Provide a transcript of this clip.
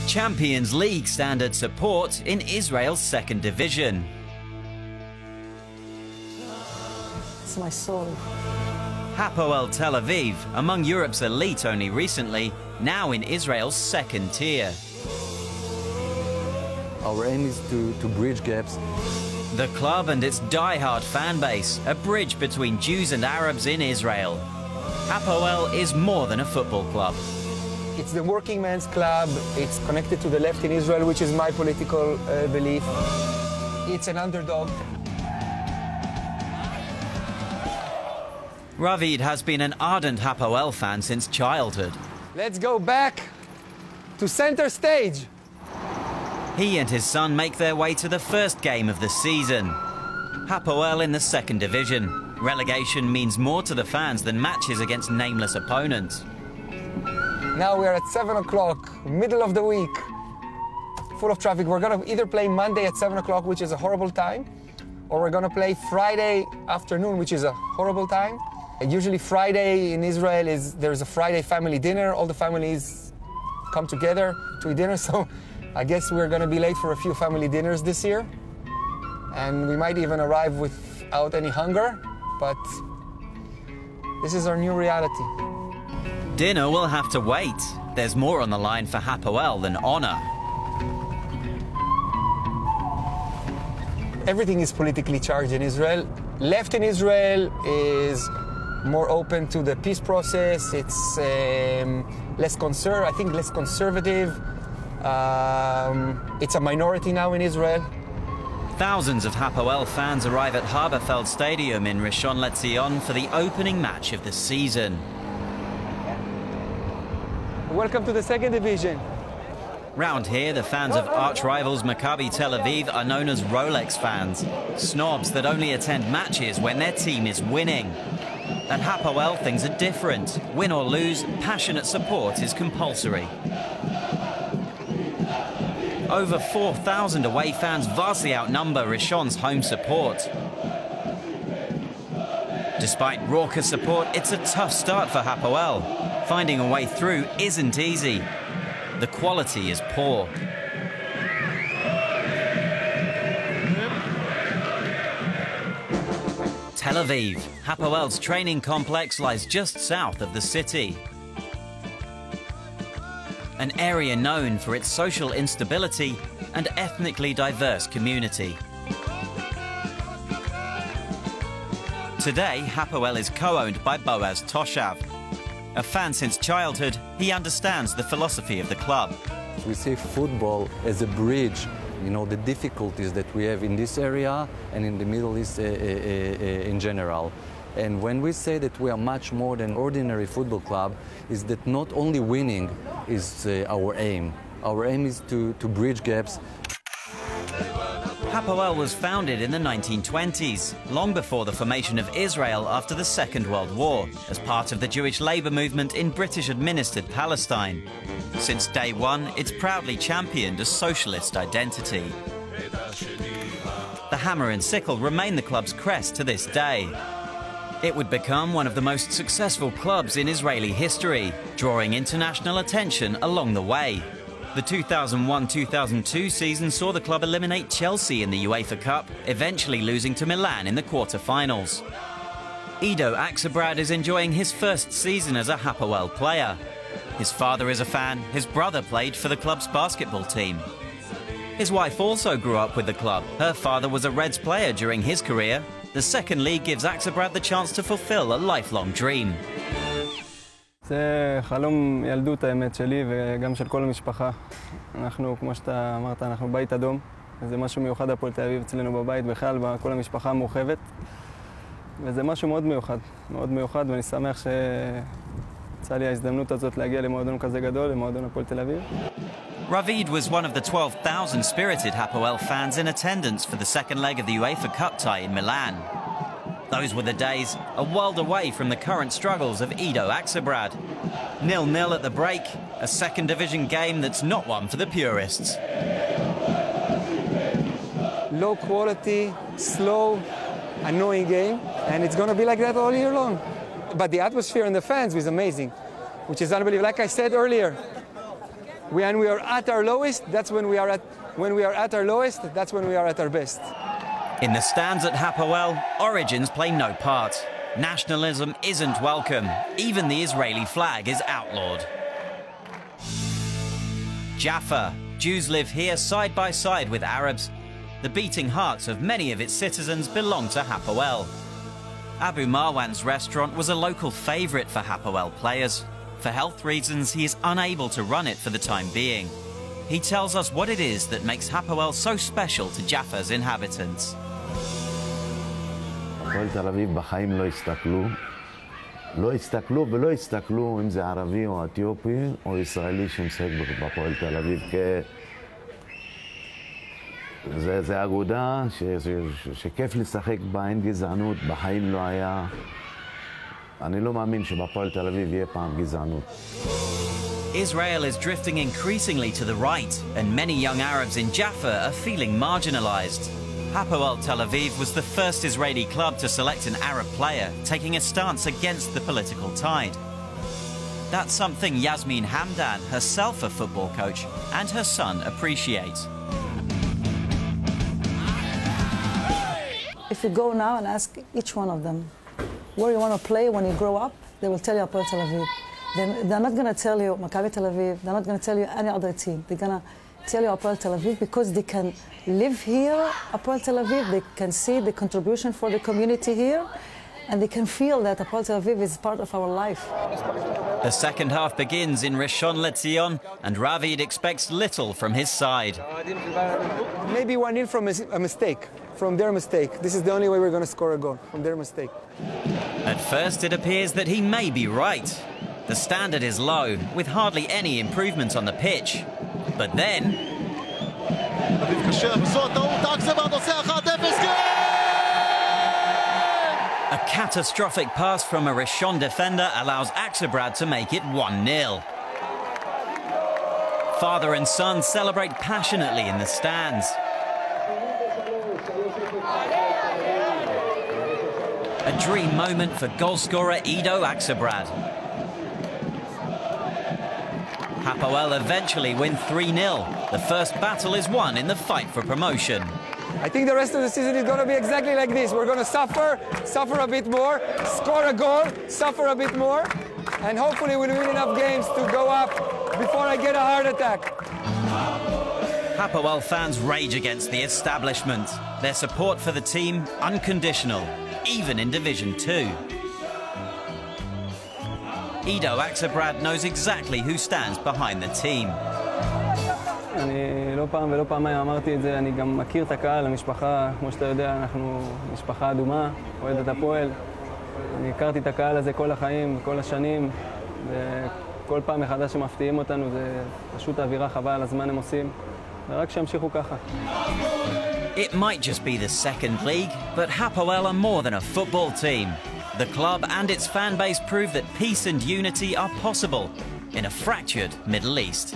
Champions League standard support in Israel's second division. It's my soul. Hapoel Tel Aviv, among Europe's elite only recently, now in Israel's second tier. Our aim is to bridge gaps. The club and its die-hard fan base, a bridge between Jews and Arabs in Israel. Hapoel is more than a football club. It's the working man's club. It's connected to the left in Israel, which is my political belief. It's an underdog. Ravid has been an ardent Hapoel fan since childhood. Let's go back to center stage. He and his son make their way to the first game of the season. Hapoel in the second division. Relegation means more to the fans than matches against nameless opponents. Now we are at 7 o'clock, middle of the week, full of traffic. We're going to either play Monday at 7 o'clock, which is a horrible time, or we're going to play Friday afternoon, which is a horrible time. Usually Friday in Israel there's a Friday family dinner. All the families come together to eat dinner, so I guess we're going to be late for a few family dinners this year. And we might even arrive without any hunger, but this is our new reality. Dinner will have to wait. There's more on the line for Hapoel than honor. Everything is politically charged in Israel. Left in Israel is more open to the peace process. It's less conservative. It's a minority now in Israel. Thousands of Hapoel fans arrive at Haberfeld Stadium in Rishon LeZion for the opening match of the season. Welcome to the second division. Round here, the fans of arch-rivals Maccabi Tel Aviv are known as Rolex fans, snobs that only attend matches when their team is winning. At Hapoel, things are different. Win or lose, passionate support is compulsory. Over 4,000 away fans vastly outnumber Rishon's home support. Despite raucous support, it's a tough start for Hapoel. Finding a way through isn't easy. The quality is poor. Tel Aviv. Hapoel's training complex lies just south of the city. An area known for its social instability and ethnically diverse community. Today, Hapoel is co-owned by Boaz Toshav. A fan since childhood, he understands the philosophy of the club. We see football as a bridge, you know, the difficulties that we have in this area and in the Middle East in general. And when we say that we are much more than ordinary football club, is that not only winning is our aim. Our aim is to bridge gaps. Hapoel was founded in the 1920s, long before the formation of Israel after the Second World War, as part of the Jewish labor movement in British-administered Palestine. Since day one, it's proudly championed a socialist identity. The hammer and sickle remain the club's crest to this day. It would become one of the most successful clubs in Israeli history, drawing international attention along the way. The 2001-2002 season saw the club eliminate Chelsea in the UEFA Cup, eventually losing to Milan in the quarter-finals. Ido Aksabrad is enjoying his first season as a Hapoel player. His father is a fan, his brother played for the club's basketball team. His wife also grew up with the club. Her father was a Reds player during his career. The second league gives Aksabrad the chance to fulfill a lifelong dream. זה חלום ילדות האמת שלי וגם של כל המשפחה. אנחנו, כמו שאתה אמרת, אנחנו בית אדום. זה משהו מיוחד הפועל תל אביב אצלנו בבית, בכלל, בכל המשפחה המורחבת. וזה משהו מאוד מיוחד, ואני שמח שיצא לי ההזדמנות הזאת להגיע למועדון כזה גדול, למועדון הפועל תל אביב. Ravid was one of the 12,000 spirited Hapoel fans in attendance for the second leg of the UEFA Cup tie in Milan. Those were the days, a world away from the current struggles of Ido Aksabrad. 0-0 at the break, a second division game that's not one for the purists. Low quality, slow, annoying game, and it's going to be like that all year long. But the atmosphere and the fans was amazing, which is unbelievable. Like I said earlier, When we are at our lowest, that's when we are at. When we are at our lowest, that's when we are at our best. In the stands at Hapoel, origins play no part. Nationalism isn't welcome. Even the Israeli flag is outlawed. Jaffa. Jews live here side by side with Arabs. The beating hearts of many of its citizens belong to Hapoel. Abu Marwan's restaurant was a local favourite for Hapoel players. For health reasons, he is unable to run it for the time being. He tells us what it is that makes Hapoel so special to Jaffa's inhabitants. הפועל תל אביב בחיים לא הסתכלו ולא הסתכלו אם זה ערבי או אתיופי או ישראלי שמשחק בפועל תל אביב. זה אגודה שכיף לשחק בה, אין גזענות, בחיים לא היה. אני לא מאמין שבפועל תל אביב יהיה פעם גזענות. Israel is drifting increasingly to the right, and many young Arabs in Jaffa are feeling marginalized. Hapoel Tel Aviv was the first Israeli club to select an Arab player, taking a stance against the political tide. That's something Yasmin Hamdan, herself a football coach, and her son appreciate. If you go now and ask each one of them where you want to play when you grow up, they will tell you Hapoel Tel Aviv. They're not going to tell you Maccabi Tel Aviv. They're not going to tell you any other team. They're going to tell you Hapoel Tel Aviv because they can live here, Hapoel Tel Aviv. They can see the contribution for the community here, and they can feel that Hapoel Tel Aviv is part of our life. The second half begins in Rishon LeZion, and Ravid expects little from his side. Maybe 1-0 from a mistake, from their mistake. This is the only way we're going to score a goal, from their mistake. At first, it appears that he may be right. The standard is low, with hardly any improvement on the pitch. But then... a catastrophic pass from a Rishon defender allows Aksabrad to make it 1-0. Father and son celebrate passionately in the stands. A dream moment for goalscorer Ido Aksabrad. Hapoel eventually win 3-0. The first battle is won in the fight for promotion. I think the rest of the season is going to be exactly like this. We're going to suffer a bit more, score a goal, suffer a bit more, and hopefully we'll win enough games to go up before I get a heart attack. Hapoel fans rage against the establishment. Their support for the team unconditional, even in Division 2. Ido Aksabrad knows exactly who stands behind the team. אני לא פעם ולא פעמיים אמרתי את זה, אני גם מכיר את הקהל, המשפחה, כמו שאתה יודע, אנחנו משפחה אדומה, אוהדת הפועל. אני הכרתי את הקהל הזה כל החיים, כל השנים, וכל פעם מחדש שמפתיעים אותנו, זה פשוט אווירה חבל, הזמן הם עושים, ורק שימשיכו ככה. It might just be the second league, but Hapoel are more than a football team. The club and its fan base prove that peace and unity are possible in a fractured Middle East.